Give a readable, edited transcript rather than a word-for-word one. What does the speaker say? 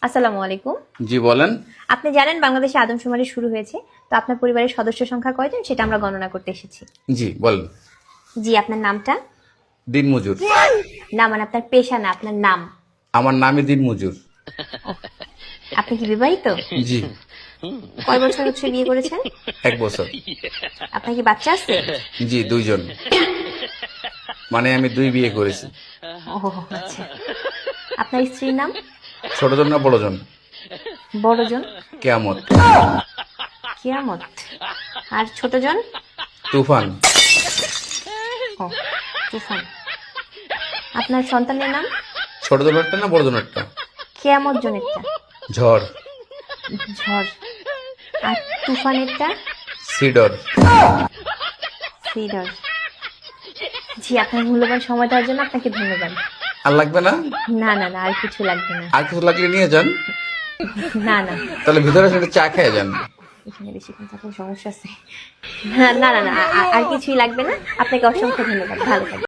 আসসালামু আলাইকুম। জি বলেন। আপনি জানেন বাংলাদেশে আদমশুমারি শুরু হয়েছে, তো আপনার পরিবারের সদস্য সংখ্যা কয়জন সেটা আমরা গণনা করতে এসেছি। জি বলেন। জি, আপনার নামটা? দিনমজুর। না, মানে আপনার পেশা না, আপনার নাম। আমার নামই দিনমজুর। আপনি কি বিবাহিত? জি। কয় বছর হচ্ছে বিয়ে করেছেন? 1 বছর। আপনার কি বাচ্চা আছে? জি 2 জন। মানে আমি 2 বিয়ে করেছি। ও আচ্ছা। আপনার স্ত্রীর নাম? ছোট জন না বড় জন? বড়জন? কেয়ামত। কিয়ামত। আর ছোটজন? তুফান। ও তুফান। আপনার সন্তানের নাম? ছোট জনেরটা না বড় জনেরটা? কিয়ামত জনেরটা? ঝড়। ঝড়। আর তুফানেরটা? সিডর। সিডর। জি, আপনার মূল্যবান সময় দেওয়ার জন্য আপনাকে ধন্যবাদ। আর লাগবে না? না না না, আর কিছু লাগবে না। আর কিছু লাগলে নিয়ে যান। না না, তাহলে ভিতরে সেটা চা খেয়ে যান। এখানে বেশিক্ষণ থাকলে সমস্যা আছে। না না না, আর কিছুই লাগবে না। আপনাকে অসংখ্য ধন্যবাদ, ভালো থাকবেন।